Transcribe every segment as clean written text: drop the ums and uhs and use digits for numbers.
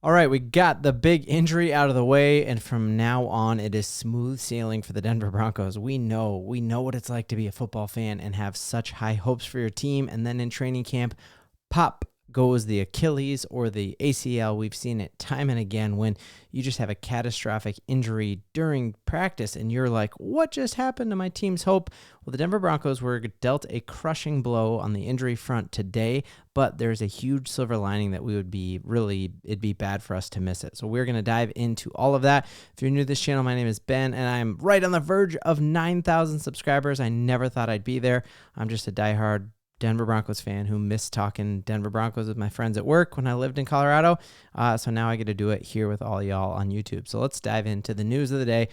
All right, we got the big injury out of the way, and from now on, it is smooth sailing for the Denver Broncos. We know what it's like to be a football fan and have such high hopes for your team, and then in training camp, pop goes the Achilles or the ACL. We've seen it time and again when you just have a catastrophic injury during practice and you're like, what just happened to my team's hope? Well, the Denver Broncos were dealt a crushing blow on the injury front today, but there's a huge silver lining that it'd be bad for us to miss it. So we're going to dive into all of that. If you're new to this channel, my name is Ben, and I'm right on the verge of 9,000 subscribers. I never thought I'd be there. I'm just a diehard Denver Broncos fan who missed talking Denver Broncos with my friends at work when I lived in Colorado. So now I get to do it here with all y'all on YouTube. So let's dive into the news of the day.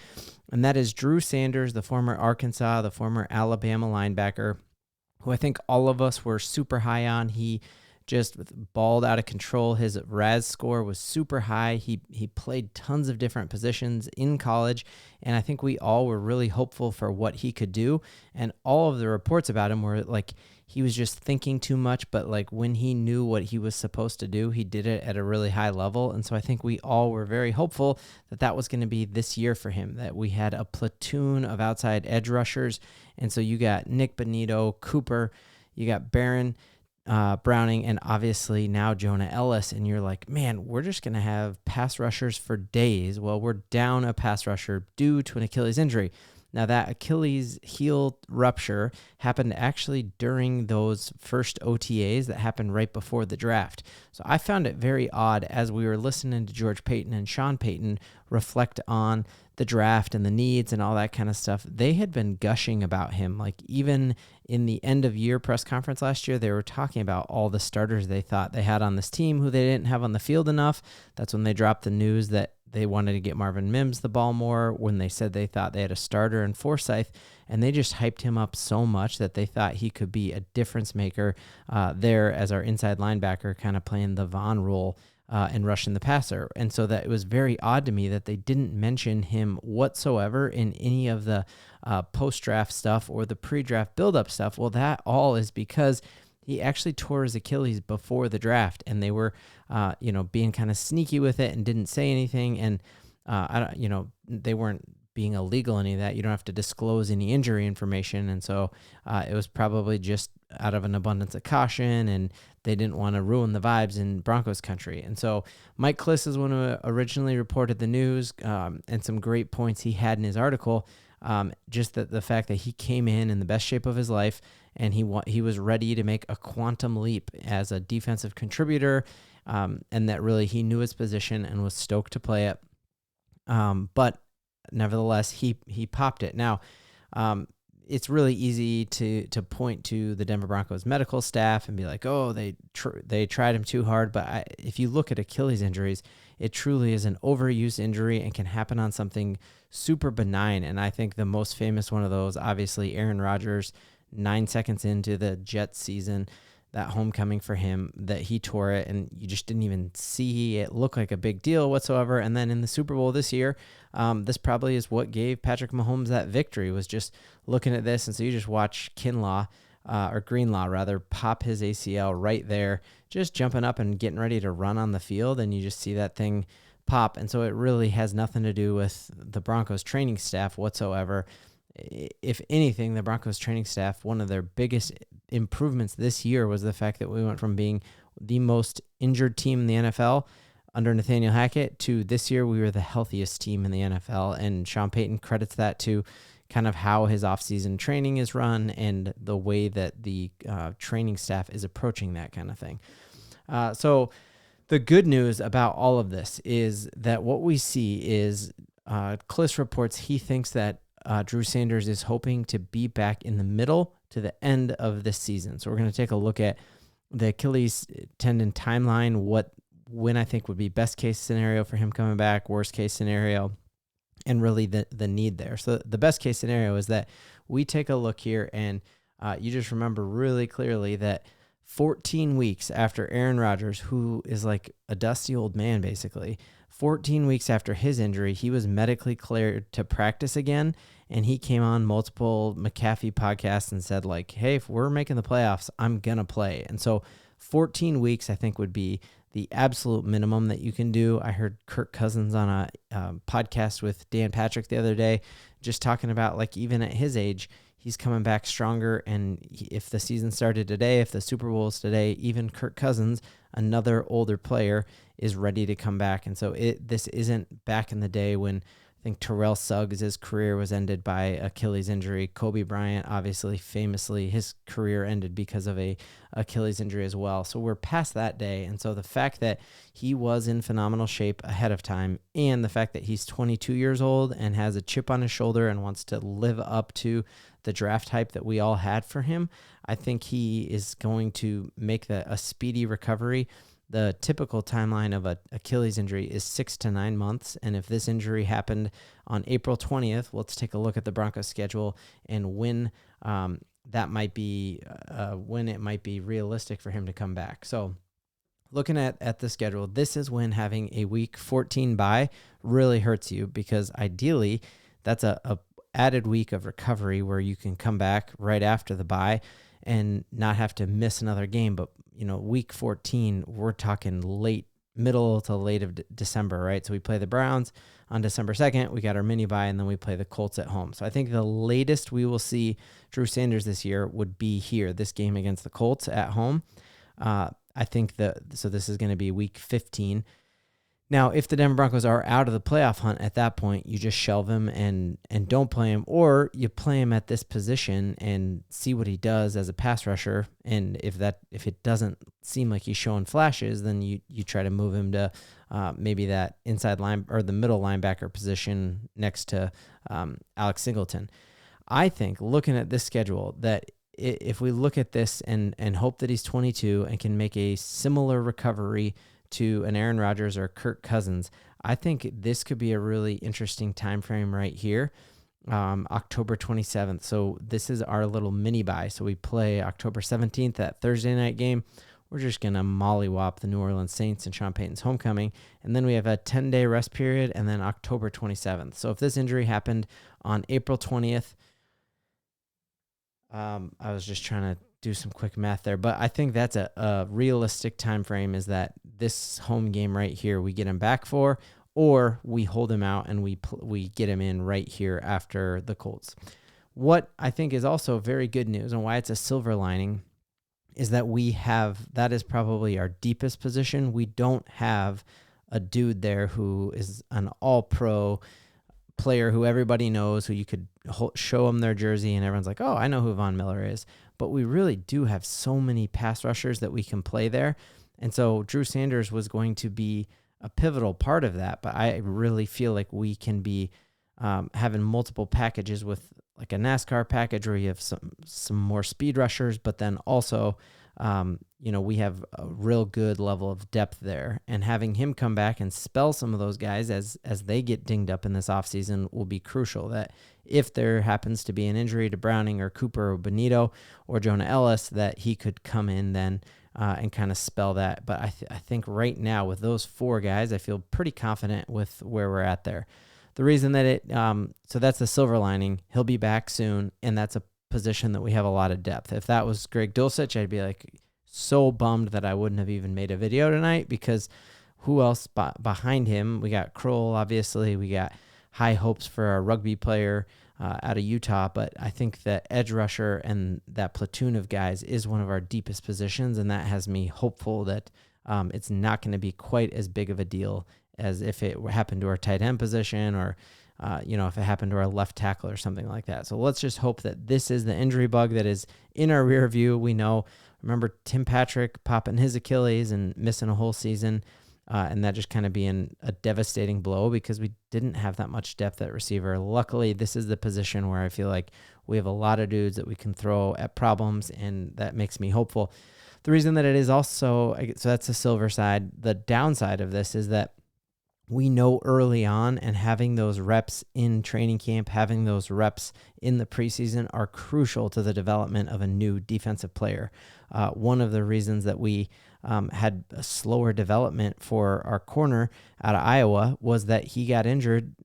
And that is Drew Sanders, the former Arkansas, the former Alabama linebacker, who I think all of us were super high on. He just balled out of control. His RAS score was super high. He played tons of different positions in college, and I think we all were really hopeful for what he could do. And all of the reports about him were like he was just thinking too much, but like when he knew what he was supposed to do, he did it at a really high level. And so I think we all were very hopeful that that was going to be this year for him, that we had a platoon of outside edge rushers. And so you got Nick Bonitto, Cooper, you got Barron, Browning, and obviously now Jonah Ellis, and you're like, man, we're just going to have pass rushers for days. Well, we're down a pass rusher due to an Achilles injury. Now, that Achilles heel rupture happened actually during those first OTAs that happened right before the draft. So I found it very odd as we were listening to George Payton and Sean Payton reflect on the draft and the needs and all that kind of stuff. They had been gushing about him. Like even in the end of year press conference last year, they were talking about all the starters they thought they had on this team who they didn't have on the field enough. That's when they dropped the news that they wanted to get Marvin Mims the ball more, when they said they thought they had a starter in Forsyth, and they just hyped him up so much that they thought he could be a difference maker there as our inside linebacker, kind of playing the Vaughn role and rushing the passer. And so that it was very odd to me that they didn't mention him whatsoever in any of the post-draft stuff or the pre-draft build-up stuff. Well, that all is because he actually tore his Achilles before the draft, and they were, being kind of sneaky with it and didn't say anything. And they weren't being illegal, any of that. You don't have to disclose any injury information, and so it was probably just out of an abundance of caution, and they didn't want to ruin the vibes in Broncos country. And so Mike Klis is one who originally reported the news, and some great points he had in his article. Just the fact that he came in the best shape of his life, and he was ready to make a quantum leap as a defensive contributor, and that really he knew his position and was stoked to play it. But nevertheless, he popped it. Now, it's really easy to point to the Denver Broncos medical staff and be like, oh, they tried him too hard. But if you look at Achilles injuries, it truly is an overuse injury and can happen on something super benign. And I think the most famous one of those, obviously, Aaron Rodgers, 9 seconds into the Jets season, that homecoming for him, that he tore it, and you just didn't even see it look like a big deal whatsoever. And then in the Super Bowl this year, this probably is what gave Patrick Mahomes that victory, was just looking at this. And so you just watch Greenlaw, pop his ACL right there, just jumping up and getting ready to run on the field, and you just see that thing pop. And so it really has nothing to do with the Broncos training staff whatsoever. If anything, the Broncos training staff, one of their biggest improvements this year was the fact that we went from being the most injured team in the NFL under Nathaniel Hackett to this year we were the healthiest team in the NFL. And Sean Payton credits that to kind of how his offseason training is run and the way that the training staff is approaching that kind of thing. So the good news about all of this is that what we see is Klis reports he thinks that Drew Sanders is hoping to be back in the middle to the end of this season. So we're going to take a look at the Achilles tendon timeline, when I think would be best case scenario for him coming back, worst case scenario, and really the need there. So the best case scenario is that we take a look here, and you just remember really clearly that 14 weeks after Aaron Rodgers, who is like a dusty old man basically, 14 weeks after his injury, he was medically cleared to practice again, and he came on multiple McAfee podcasts and said, like, hey, if we're making the playoffs, I'm going to play. And so 14 weeks, I think, would be the absolute minimum that you can do. I heard Kirk Cousins on a podcast with Dan Patrick the other day, just talking about like even at his age, he's coming back stronger. And if the season started today, if the Super Bowl is today, even Kirk Cousins, another older player, is ready to come back. And so this isn't back in the day when I think Terrell Suggs, his career was ended by Achilles injury. Kobe Bryant, obviously, famously, his career ended because of a Achilles injury as well. So we're past that day. And so the fact that he was in phenomenal shape ahead of time, and the fact that he's 22 years old and has a chip on his shoulder and wants to live up to the draft hype that we all had for him, I think he is going to make a speedy recovery. The typical timeline of an Achilles injury is 6 to 9 months. And if this injury happened on April 20th, let's take a look at the Broncos schedule and when that might be, when it might be realistic for him to come back. So looking at the schedule, this is when having a week 14 bye really hurts you, because ideally that's a added week of recovery where you can come back right after the bye and not have to miss another game. But week 14, we're talking middle to late of December, right? So we play the Browns on December 2nd. We got our mini bye, and then we play the Colts at home. So I think the latest we will see Drew Sanders this year would be here, this game against the Colts at home. I think so this is going to be week 15. Now, if the Denver Broncos are out of the playoff hunt at that point, you just shelve him and don't play him, or you play him at this position and see what he does as a pass rusher. And if it doesn't seem like he's showing flashes, then you try to move him to maybe that inside line or the middle linebacker position next to Alex Singleton. I think looking at this schedule that if we look at this and hope that he's 22 and can make a similar recovery to an Aaron Rodgers or Kirk Cousins, I think this could be a really interesting time frame right here, October 27th. So this is our little mini bye. So we play October 17th, that Thursday night game. We're just going to mollywop the New Orleans Saints and Sean Payton's homecoming. And then we have a 10-day rest period, and then October 27th. So if this injury happened on April 20th, I was just trying to do some quick math there, but I think that's a realistic time frame, is that this home game right here we get him back for, or we hold him out and we get him in right here after the Colts. What I think is also very good news, and why it's a silver lining, is that that is probably our deepest position. We don't have a dude there who is an all-pro player who everybody knows, who you could show them their jersey and everyone's like, oh, I know who Von Miller is. But we really do have so many pass rushers that we can play there. And so Drew Sanders was going to be a pivotal part of that. But I really feel like we can be having multiple packages, with like a NASCAR package where you have some more speed rushers, but then also we have a real good level of depth there, and having him come back and spell some of those guys as they get dinged up in this offseason will be crucial. That if there happens to be an injury to Browning or Cooper or Bonitto or Jonah Ellis, that he could come in then and kind of spell that. But I think right now with those four guys, I feel pretty confident with where we're at there. The reason that so that's the silver lining. He'll be back soon, and that's a position that we have a lot of depth. If that was Greg Dulcich, I'd be like so bummed that I wouldn't have even made a video tonight, because who else behind him? We got Kroll, obviously. We got high hopes for a rugby player out of Utah, but I think that edge rusher and that platoon of guys is one of our deepest positions, and that has me hopeful that it's not going to be quite as big of a deal as if it happened to our tight end position, or if it happened to our left tackle or something like that. So let's just hope that this is the injury bug that is in our rear view. We remember Tim Patrick popping his Achilles and missing a whole season, and that just kind of being a devastating blow because we didn't have that much depth at receiver. Luckily, this is the position where I feel like we have a lot of dudes that we can throw at problems, and that makes me hopeful. The reason that it is also, so that's the silver side. The downside of this is that we know early on, and having those reps in training camp, having those reps in the preseason are crucial to the development of a new defensive player. One of the reasons that we had a slower development for our corner out of Iowa was that he got injured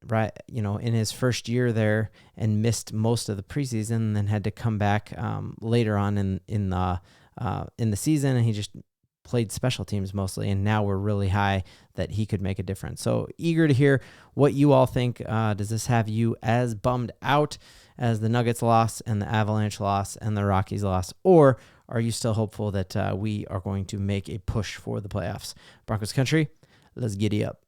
in his first year there and missed most of the preseason, and then had to come back later on in the season, and he just played special teams mostly, and now we're really high that he could make a difference. So eager to hear what you all think. Does this have you as bummed out as the Nuggets loss and the Avalanche loss and the Rockies loss, or are you still hopeful that we are going to make a push for the playoffs? Broncos country, let's giddy up.